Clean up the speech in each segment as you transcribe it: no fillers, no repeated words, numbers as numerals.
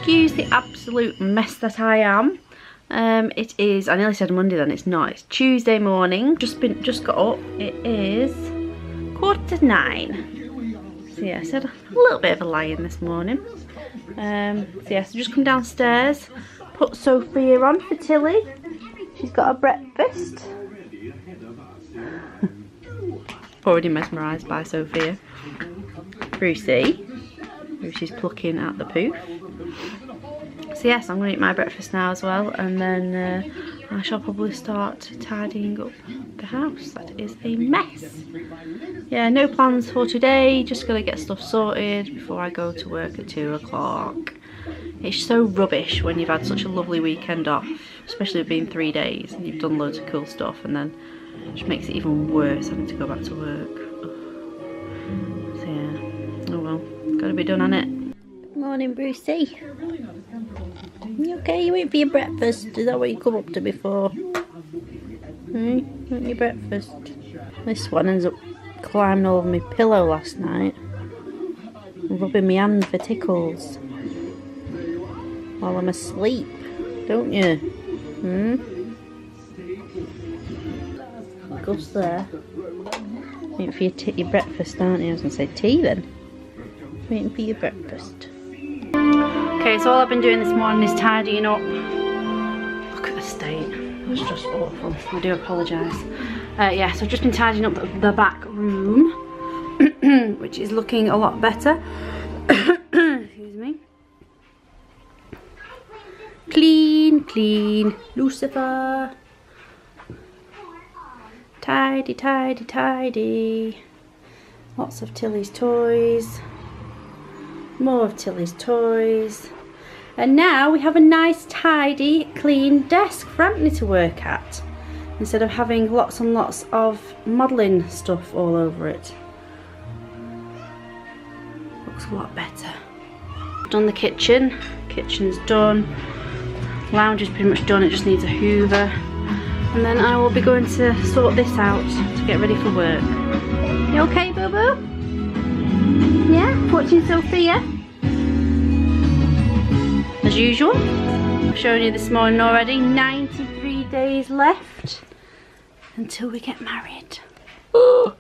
excuse the absolute mess that I am. It is, I nearly said Monday then, it's not, it's Tuesday morning. Just got up. It is 9:15. So yeah, I said a little bit of a lie-in this morning. So yeah, so just come downstairs, put Sophia on for Tilly. She's got her breakfast. Already mesmerised by Sophia. Brucey's plucking out the poof. So yes, I'm going to eat my breakfast now as well, and then I shall probably start tidying up the house. That is a mess. Yeah, no plans for today, just going to get stuff sorted before I go to work at 2 o'clock. It's so rubbish when you've had such a lovely weekend off, especially with being 3 days and you've done loads of cool stuff, and then it just makes it even worse having to go back to work. So yeah, oh well, got to be done on it. Morning, Brucey. You okay? You waiting for your breakfast? Is that what you come up to before? Want your breakfast? This one ends up climbing all over my pillow last night, rubbing my hand for tickles while I'm asleep, don't you? Gus there. Waiting for your breakfast, aren't you? I was going to say tea then. Waiting for your breakfast. Okay, so all I've been doing this morning is tidying up. Look at the state. It's just awful. I do apologise. Yeah, so I've just been tidying up the back room, which is looking a lot better. Excuse me. Clean, clean. Lucifer. Tidy, tidy, tidy. Lots of Tilly's toys. More of Tilly's toys. And now we have a nice, tidy, clean desk for Anthony to work at, instead of having lots and lots of modelling stuff all over it. Looks a lot better. Done the kitchen. Kitchen's done. Lounge is pretty much done. It just needs a hoover. And then I will be going to sort this out to get ready for work. You okay, boo-boo? Yeah? Watching Sophia? As usual. I've shown you this morning already. 93 days left until we get married. Oh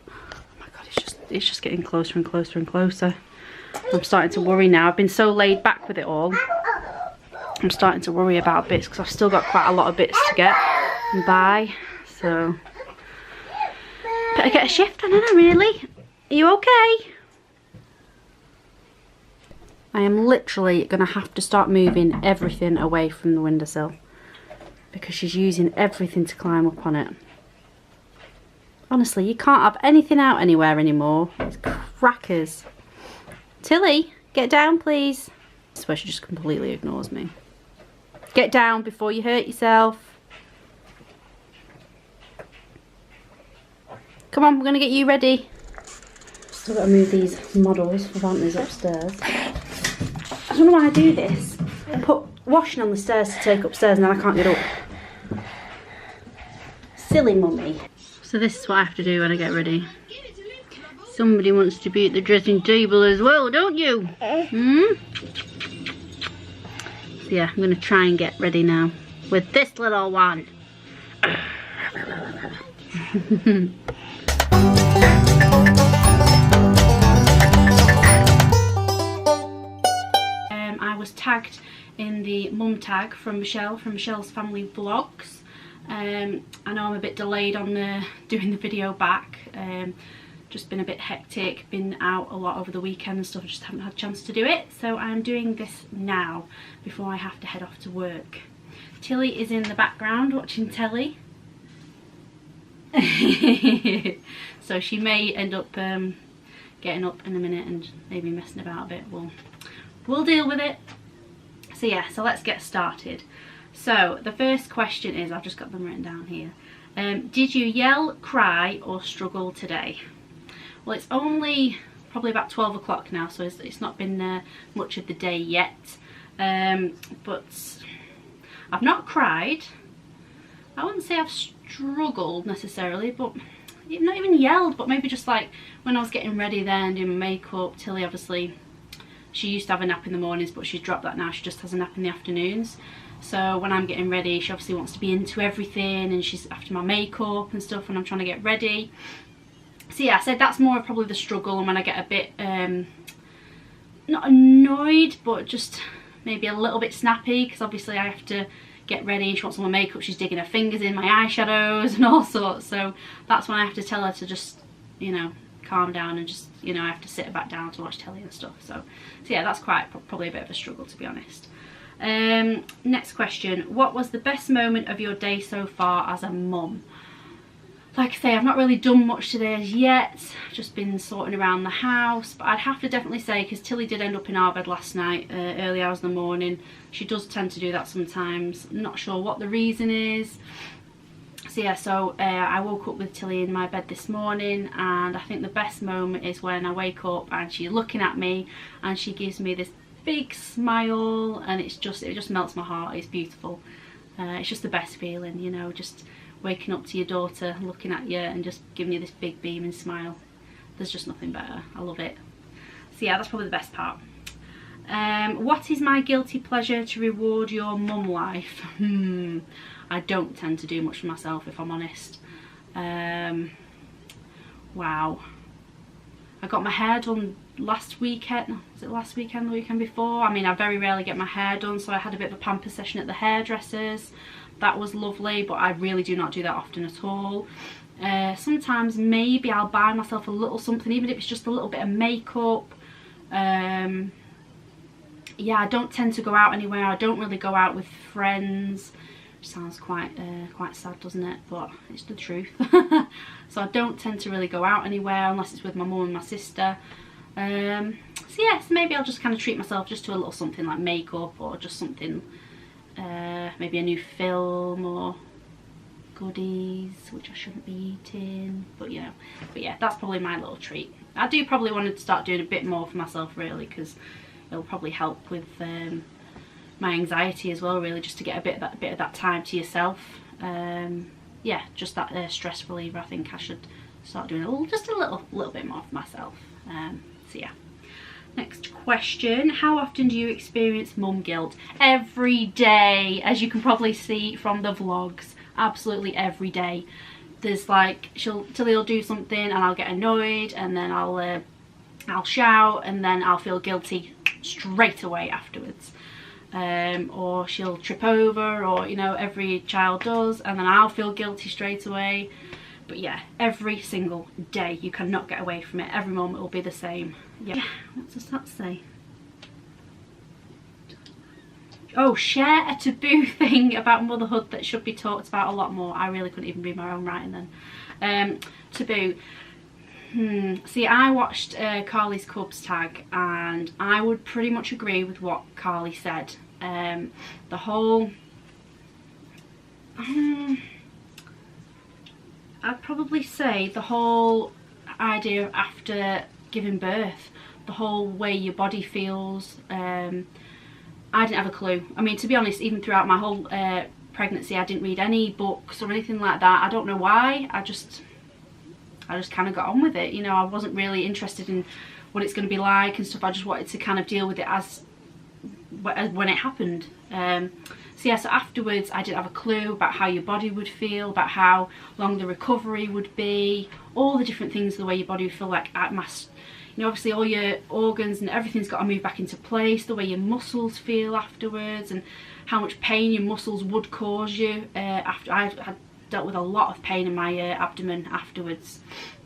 my god, it's just getting closer and closer and closer. I'm starting to worry now. I've been so laid back with it all. I'm starting to worry about bits because I've still got quite a lot of bits to get and buy. So better get a shift on, Anna, really. Are you okay? I am literally going to have to start moving everything away from the windowsill because she's using everything to climb up on it. Honestly, you can't have anything out anywhere anymore. It's crackers. Tilly, get down, please. I swear she just completely ignores me. Get down before you hurt yourself. Come on, we're going to get you ready. Still got to move these models for Anthony's upstairs. I don't know why I do this. I put washing on the stairs to take upstairs and then I can't get up. Silly mummy. So this is what I have to do when I get ready. Somebody wants to be at the dressing table as well, don't you? So yeah, I'm going to try and get ready now with this little one. I was tagged in the mum tag from Michelle, from Michelle's Family Vlogs. I know I'm a bit delayed on doing the video back. Just been a bit hectic, been out a lot over the weekend and stuff, I just haven't had a chance to do it. So I'm doing this now before I have to head off to work. Tilly is in the background watching telly. So she may end up getting up in a minute and maybe messing about a bit. We'll deal with it. So yeah, so let's get started. So the first question is, I've just got them written down here. Did you yell, cry or struggle today? Well, it's only probably about 12 o'clock now, so it's not been much of the day yet. But I've not cried. I wouldn't say I've struggled necessarily, but not even yelled, but maybe just like when I was getting ready then, doing my makeup. Tilly obviously, She used to have a nap in the mornings, but she's dropped that now. She just has a nap in the afternoons. So when I'm getting ready, she obviously wants to be into everything, and she's after my makeup and stuff when I'm trying to get ready. So yeah, I said that's more of probably the struggle, and when I get a bit not annoyed, but just maybe a little bit snappy, because obviously I have to get ready. She wants all my makeup, she's digging her fingers in my eyeshadows and all sorts. So that's when I have to tell her to just, you know, calm down, and just, you know, I have to sit her back down to watch telly and stuff. So yeah, that's probably a bit of a struggle, to be honest. Next question. What was the best moment of your day so far as a mum? Like I say, I've not really done much today as yet. I've just been sorting around the house, but I'd have to definitely say, because Tilly did end up in our bed last night, early hours in the morning. She does tend to do that sometimes. I'm not sure what the reason is. So yeah, I woke up with Tilly in my bed this morning, and I think the best moment is when I wake up and she's looking at me and she gives me this big smile, and it just melts my heart. It's beautiful. It's just the best feeling, you know, just waking up to your daughter looking at you and just giving you this big beaming smile. There's just nothing better. I love it. So yeah, that's probably the best part. What is my guilty pleasure to reward your mum life? I don't tend to do much for myself, if I'm honest. Wow. I got my hair done last weekend. Was it last weekend, the weekend before? I mean, I very rarely get my hair done, so I had a bit of a pamper session at the hairdressers. That was lovely, but I really do not do that often at all. Sometimes maybe I'll buy myself a little something, even if it's just a little bit of makeup. Yeah, I don't tend to go out anywhere. I don't really go out with friends. Which sounds quite sad, doesn't it? But it's the truth. So I don't tend to really go out anywhere unless it's with my mum and my sister. So yeah, so maybe I'll just kind of treat myself just to a little something like makeup, or just something, maybe a new film or goodies, which I shouldn't be eating, but you know. But yeah, that's probably my little treat. I do probably want to start doing a bit more for myself, really, because it'll probably help with my anxiety as well, really, just to get a bit of that time to yourself. Yeah, just that stress reliever. I think I should start doing just a little bit more for myself. So yeah. Next question. How often do you experience mum guilt? Every day, as you can probably see from the vlogs. Absolutely every day. There's like, Tilly will do something and I'll get annoyed, and then I'll shout, and then I'll feel guilty straight away afterwards. Or she'll trip over, or, you know, every child does, and then I'll feel guilty straight away. But yeah, every single day, you cannot get away from it. Every moment will be the same. Yeah, what does that say? Oh, share a taboo thing about motherhood that should be talked about a lot more. I really couldn't even read my own writing then. Taboo. See, I watched Carly's Cubs tag, and I would pretty much agree with what Carly said. The whole... I'd probably say the whole idea of after giving birth, the whole way your body feels. I didn't have a clue. I mean, to be honest, even throughout my whole pregnancy, I didn't read any books or anything like that. I don't know why. I just kind of got on with it. You know, I wasn't really interested in what it's going to be like and stuff. I just wanted to kind of deal with it as when it happened. So yeah, so afterwards I didn't have a clue about how your body would feel, about how long the recovery would be, all the different things, the way your body would feel. Like at mass, you know, obviously all your organs and everything's got to move back into place, the way your muscles feel afterwards, and how much pain your muscles would cause you. After I had dealt with a lot of pain in my abdomen afterwards,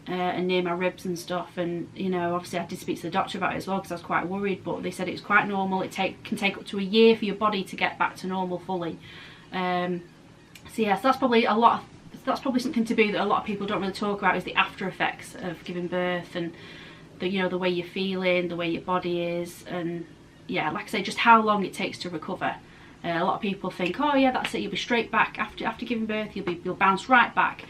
and near my ribs and stuff, and you know, obviously I did speak to the doctor about it as well, because I was quite worried, but they said it was quite normal. It can take up to a year for your body to get back to normal fully. So yeah, so that's probably something taboo that a lot of people don't really talk about, is the after effects of giving birth, and the, you know, the way you're feeling, the way your body is, and yeah, like I say, just how long it takes to recover. A lot of people think, oh yeah, that's it, you'll be straight back after giving birth, you'll bounce right back.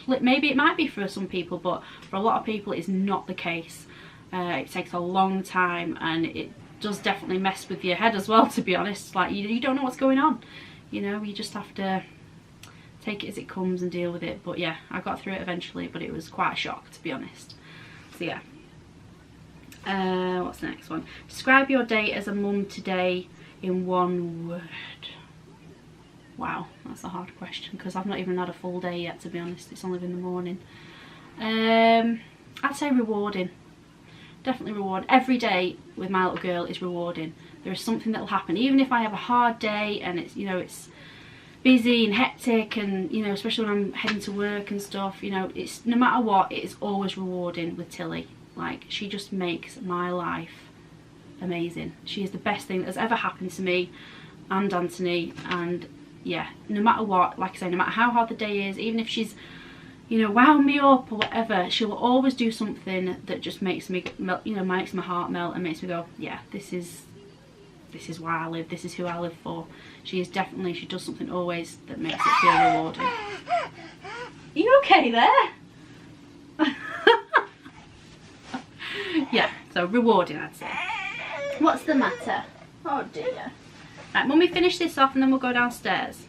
Maybe it might be for some people, but for a lot of people it's not the case. It takes a long time, and it does definitely mess with your head as well, to be honest. Like you don't know what's going on, you know, you just have to take it as it comes and deal with it. But yeah, I got through it eventually, but it was quite a shock, to be honest. So yeah. What's the next one? Describe your day as a mum today in one word. Wow, that's a hard question because I've not even had a full day yet, to be honest. It's only been the morning. I'd say rewarding. Definitely rewarding. Every day with my little girl is rewarding. There is something that will happen, even if I have a hard day and it's, you know, it's busy and hectic, and, you know, especially when I'm heading to work and stuff, you know, it's no matter what, it is always rewarding with Tilly. Like, she just makes my life amazing. She is the best thing that has ever happened to me and Anthony, and yeah, no matter what, like I say, no matter how hard the day is, even if she's, you know, wound me up or whatever, she will always do something that just makes me melt, you know, makes my heart melt and makes me go, yeah, this is why I live, this is who I live for. She is definitely, she does something always that makes it feel rewarding. Are you okay there? Yeah, so rewarding, I'd say. What's the matter? Oh dear. Right, Mummy, finish this off and then we'll go downstairs.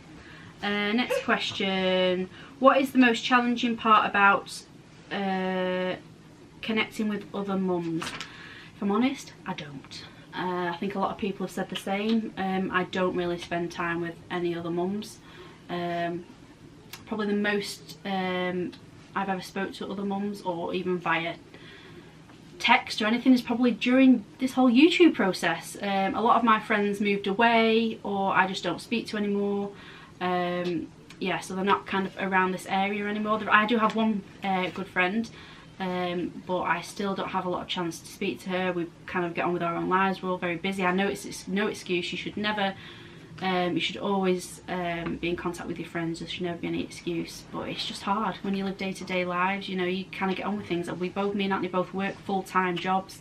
Next question. What is the most challenging part about connecting with other mums? If I'm honest, I don't. I think a lot of people have said the same. I don't really spend time with any other mums. Probably the most I've ever spoke to other mums, or even via text or anything, is probably during this whole YouTube process. A lot of my friends moved away, or I just don't speak to anymore. Yeah, so they're not kind of around this area anymore. I do have one good friend, but I still don't have a lot of chance to speak to her. We kind of get on with our own lives. We're all very busy. I know it's no excuse. You should never, you should always be in contact with your friends. There should never be any excuse, but it's just hard when you live day-to-day lives. You know, you kind of get on with things. Me and Anthony both work full-time jobs,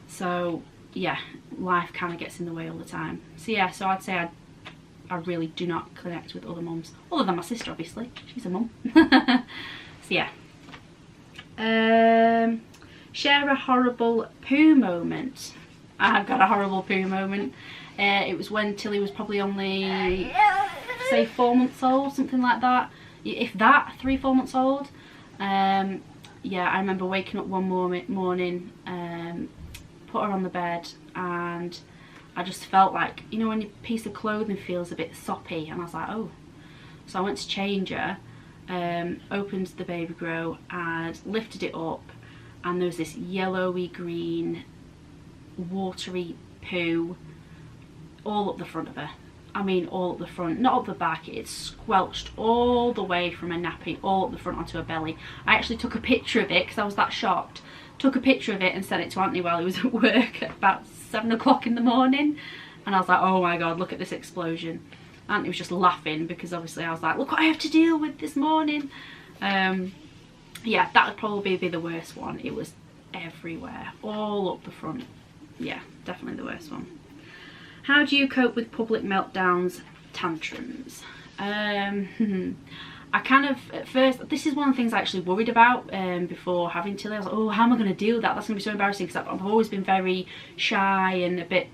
so yeah, life kind of gets in the way all the time. So yeah, so I'd say I really do not connect with other mums, other than my sister, obviously. She's a mum. So yeah. Share a horrible poo moment. I've got a horrible poo moment. It was when Tilly was probably only, say, 4 months old, something like that. If that, 3-4 months old. Yeah, I remember waking up one morning, put her on the bed, and I just felt like, you know, when your piece of clothing feels a bit soppy, and I was like, oh. So I went to change her, opened the baby grow and lifted it up, and there was this yellowy green watery poo all up the front of her. I mean, all up the front, not up the back. It squelched all the way from her nappy all up the front onto her belly. I actually took a picture of it because I was that shocked. Took a picture of it and sent it to Anthony while he was at work at about 7 o'clock in the morning, and I was like, oh my god, look at this explosion. Anthony was just laughing because obviously I was like, look what I have to deal with this morning. Yeah, that would probably be the worst one. It was everywhere, all up the front. Yeah, definitely the worst one. How do you cope with public meltdowns, tantrums? I kind of, at first, this is one of the things I actually worried about before having Tilly. I was like, oh, how am I going to deal with that? That's going to be so embarrassing, because I've always been very shy and a bit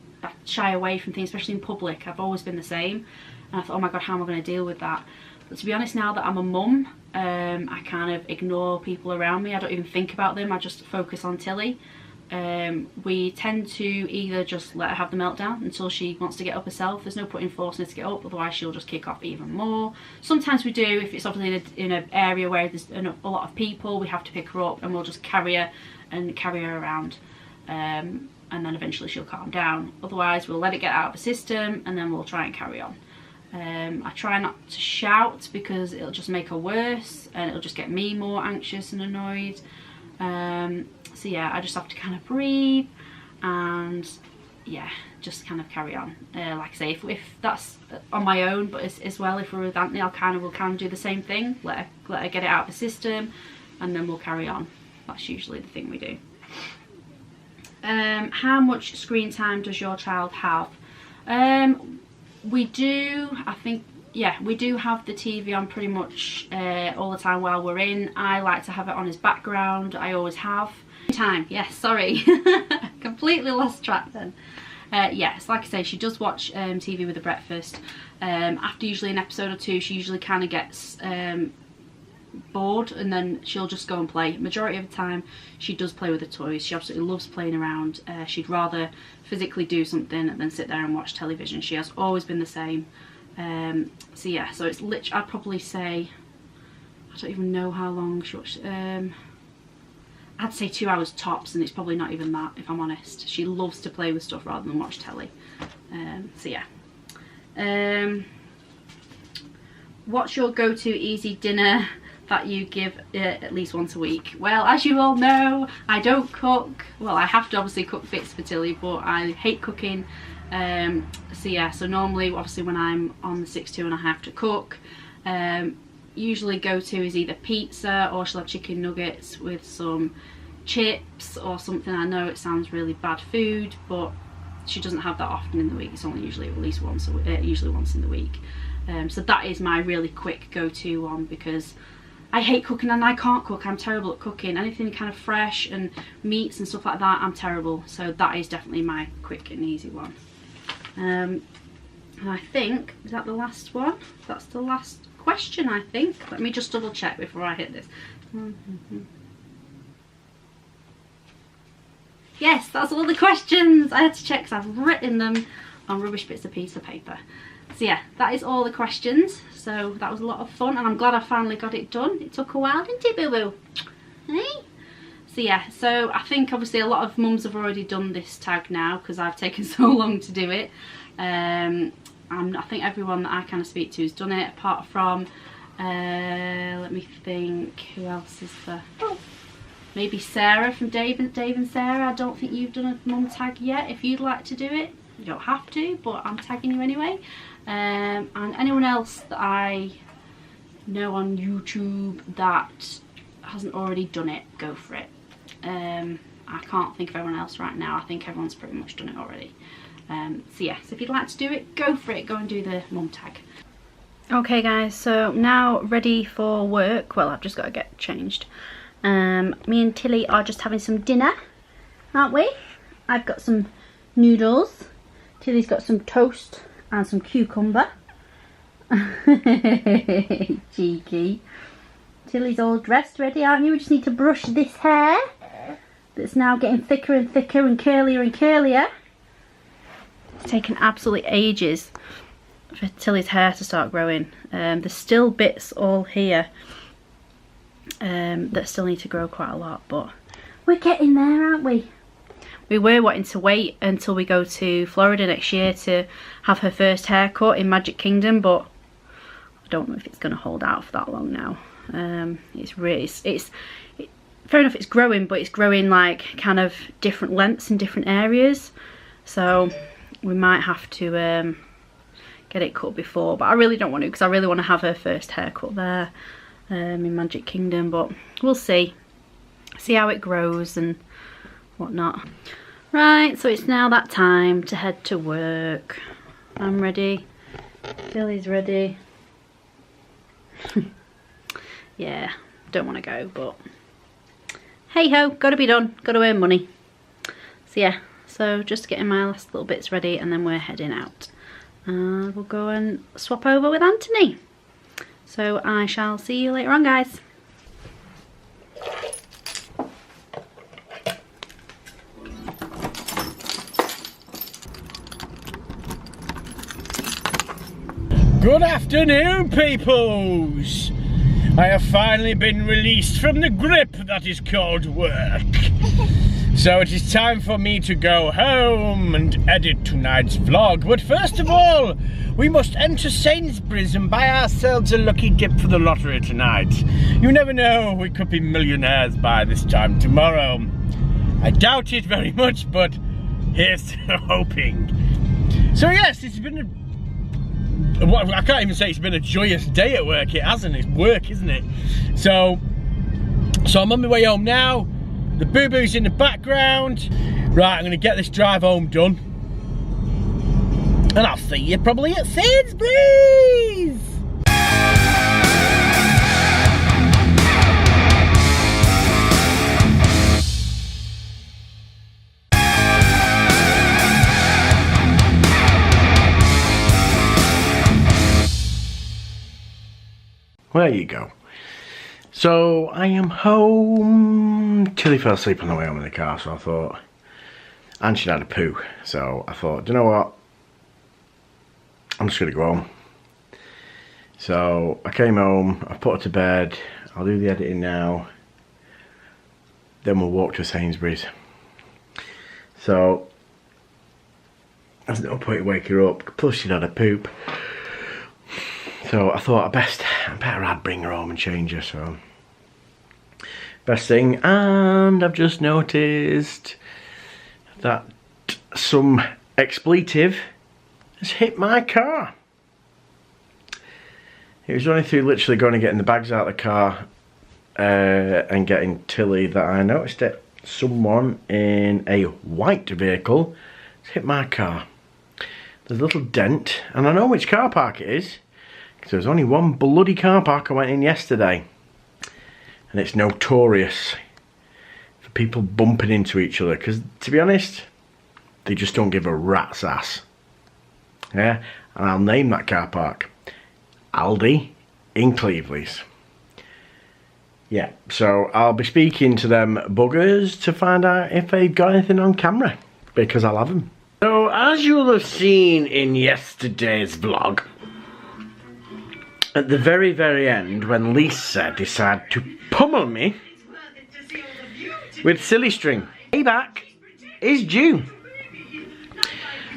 shy away from things, especially in public. I've always been the same. And I thought, oh my god, how am I going to deal with that? But to be honest, now that I'm a mum, I kind of ignore people around me. I don't even think about them. I just focus on Tilly. We tend to either just let her have the meltdown until she wants to get up herself. There's no point in forcing her to get up, otherwise she'll just kick off even more. Sometimes we do, if it's obviously in an area where there's a lot of people, we have to pick her up and we'll just carry her around, and then eventually she'll calm down. Otherwise we'll let it get out of the system and then we'll try and carry on. I try not to shout because it'll just make her worse and it'll just get me more anxious and annoyed. So yeah, I just have to kind of breathe and yeah, just kind of carry on. Like I say, if that's on my own, but as well, if we're with Anthony, we'll kind of do the same thing. Let her get it out of the system, and then we'll carry on. That's usually the thing we do. How much screen time does your child have? We do, I think, yeah, we do have the TV on pretty much all the time while we're in. I like to have it on as background. I always have. Time, yes, sorry. Completely lost track then. Yes, like I say, she does watch TV with the breakfast. After usually an episode or two, she usually kind of gets bored, and then she'll just go and play. Majority of the time she does play with the toys. She absolutely loves playing around. She'd rather physically do something than sit there and watch television. She has always been the same. So yeah, so it's literally, I'd probably say, I don't even know how long she watched. I'd say 2 hours tops, and it's probably not even that, if I'm honest. She loves to play with stuff rather than watch telly. So yeah. What's your go-to easy dinner that you give at least once a week? Well, as you all know, I don't cook. Well, I have to obviously cook bits for Tilly, but I hate cooking. So yeah, so normally obviously when I'm on the 6-2 and I have to cook, usually go-to is either pizza, or she'll have chicken nuggets with some chips or something. I know it sounds really bad food, but she doesn't have that often in the week. It's only usually at least once in the week. So that is my really quick go-to one, because I hate cooking and I can't cook. I'm terrible at cooking. Anything kind of fresh and meats and stuff like that, I'm terrible. So that is definitely my quick and easy one. And I think, is that the last one? That's the last question, I think. Let me just double check before I hit this. Yes, that's all the questions. I had to check because I've written them on rubbish bits of piece of paper. So yeah, that is all the questions. So that was a lot of fun, and I'm glad I finally got it done. It took a while, didn't it, boo-boo? Hey? So yeah, so I think obviously a lot of mums have already done this tag now because I've taken so long to do it. I think everyone that I kind of speak to has done it, apart from, let me think, who else is there? Oh, maybe Sarah from Dave and Sarah. I don't think you've done a mum tag yet. If you'd like to do it, you don't have to, but I'm tagging you anyway. And anyone else that I know on YouTube that hasn't already done it, go for it. I can't think of everyone else right now. I think everyone's pretty much done it already. So yeah, so if you'd like to do it, go for it. Go and do the mum tag. Okay guys, so now ready for work. Well, I've just got to get changed. Me and Tilly are just having some dinner, aren't we? I've got some noodles. Tilly's got some toast and some cucumber. Cheeky. Tilly's all dressed, ready, aren't you? We just need to brush this hair that's now getting thicker and thicker and curlier and curlier. It's taken absolutely ages for Tilly's hair to start growing. There's still bits all here that still need to grow quite a lot, but we're getting there, aren't we? We were wanting to wait until we go to Florida next year to have her first haircut in Magic Kingdom, but I don't know if it's going to hold out for that long now. It's really, fair enough, it's growing, but it's growing like kind of different lengths in different areas, so we might have to get it cut before, but I really don't want to, because I really want to have her first haircut there in Magic Kingdom, but we'll see how it grows and whatnot. Right, so it's now that time to head to work. I'm ready, Billy's ready. Yeah, don't want to go, but hey ho, gotta be done, gotta earn money. So yeah, so just getting my last little bits ready and then we're heading out. We'll go and swap over with Anthony. So I shall see you later on, guys. Good afternoon, peoples! I have finally been released from the grip that is called work. So it is time for me to go home and edit tonight's vlog. But first of all, we must enter Sainsbury's and buy ourselves a lucky dip for the lottery tonight. You never know, we could be millionaires by this time tomorrow. I doubt it very much, but here's to hoping. So yes, it's been I can't even say it's been a joyous day at work. It hasn't. It's work, isn't it? So I'm on my way home now. The boo-boo's in the background. Right, I'm going to get this drive home done. And I'll see you probably at Sainsbury's. There you go. So I am home. Tilly fell asleep on the way home in the car, so I thought, and she'd had a poo, so I thought, do you know what? I'm just gonna go home. So I came home, I put her to bed, I'll do the editing now, then we'll walk to Sainsbury's. So there's no point in waking her up, plus she'd had a poop. So I thought I better I'd bring her home and change her, so. Best thing, and I've just noticed that some expletive has hit my car. It was only through literally going and getting the bags out of the car and getting Tilly that I noticed it. Someone in a white vehicle has hit my car. There's a little dent, and I know which car park it is, because there's only one bloody car park I went in yesterday. And it's notorious for people bumping into each other, because to be honest, they just don't give a rat's ass. Yeah, and I'll name that car park Aldi in Cleveland. Yeah, so I'll be speaking to them buggers to find out if they've got anything on camera, because I'll have them. So as you'll have seen in yesterday's vlog, at the very, very end, when Lisa decided to pummel me with silly string, payback is due.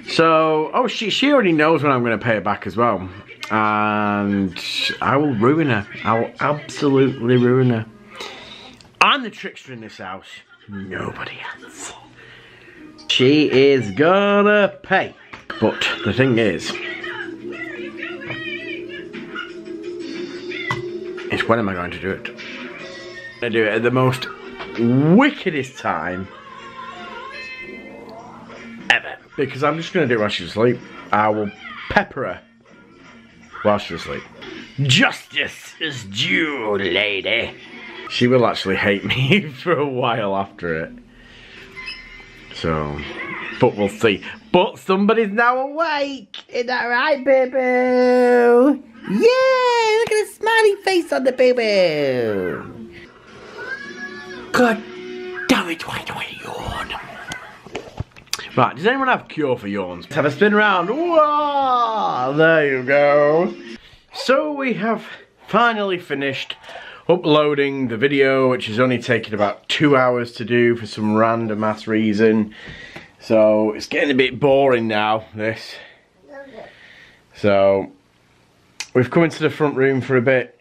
So, oh, she already knows when I'm going to pay her back as well. And I will ruin her. I will absolutely ruin her. I'm the trickster in this house. Nobody else. She is gonna pay. But the thing is when am I going to do it? I'm going to do it at the most wickedest time ever. Because I'm just going to do it while she's asleep. I will pepper her while she's asleep. Justice is due, lady. She will actually hate me for a while after it. So, but we'll see. But somebody's now awake. Is that right, boo-boo? Yeah, look at the smiley face on the boo-boo. God damn it, why do I yawn? Right, does anyone have a cure for yawns? Let's have a spin around. Whoa, there you go. So we have finally finished uploading the video, which has only taken about 2 hours to do for some random ass reason. So it's getting a bit boring now, this. So we've come into the front room for a bit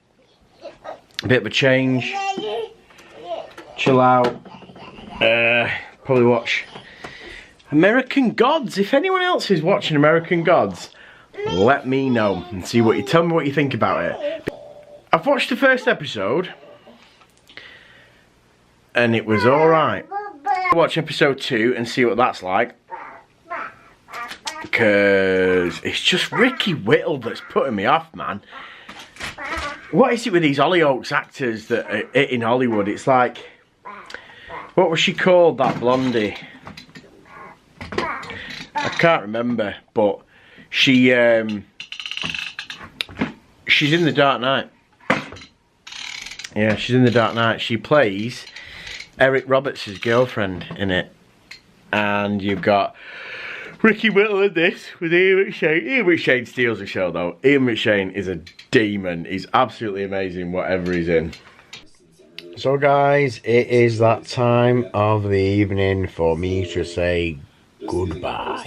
of a change, chill out, probably watch American Gods. If anyone else is watching American Gods, let me know and see what you tell me what you think about it. I've watched the first episode and it was alright. I'll watch episode 2 and see what that's like, because it's just Ricky Whittle that's putting me off, man. What is it with these Hollyoaks actors that are in Hollywood? It's like, what was she called, that blondie? I can't remember, but she's in The Dark Knight. Yeah, she's in The Dark Knight. She plays Eric Roberts' girlfriend in it. And you've got Ricky Whittle in this with Ian McShane. Ian McShane steals the show though. Ian McShane is a demon. He's absolutely amazing whatever he's in. So guys, it is that time of the evening for me to say goodbye.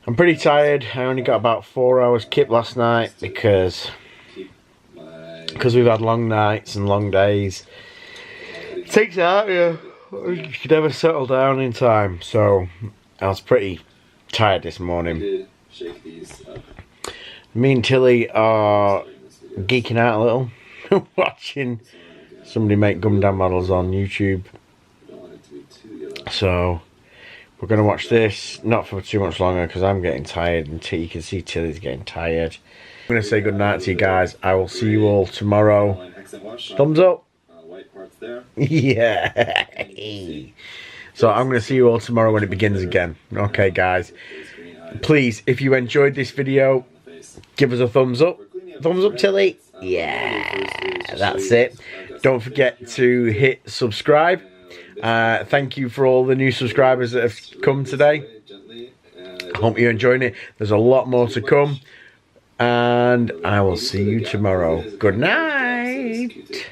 I'm pretty tired. I only got about 4 hours kip last night because we've had long nights and long days. It takes it out of you. You could never settle down in time. So I was pretty tired this morning. Me and Tilly are geeking out a little, watching somebody make Gundam models on YouTube. So we're going to watch this, not for too much longer because I'm getting tired and you can see Tilly's getting tired. I'm going to say good night to you guys. I will see you all tomorrow. Thumbs up. Yeah. So I'm going to see you all tomorrow when it begins again. Okay guys. Please, if you enjoyed this video, give us a thumbs up. Thumbs up, Tilly. Yeah, that's it. Don't forget to hit subscribe. Thank you for all the new subscribers that have come today. I hope you're enjoying it. There's a lot more to come. And I will see you tomorrow. Good night.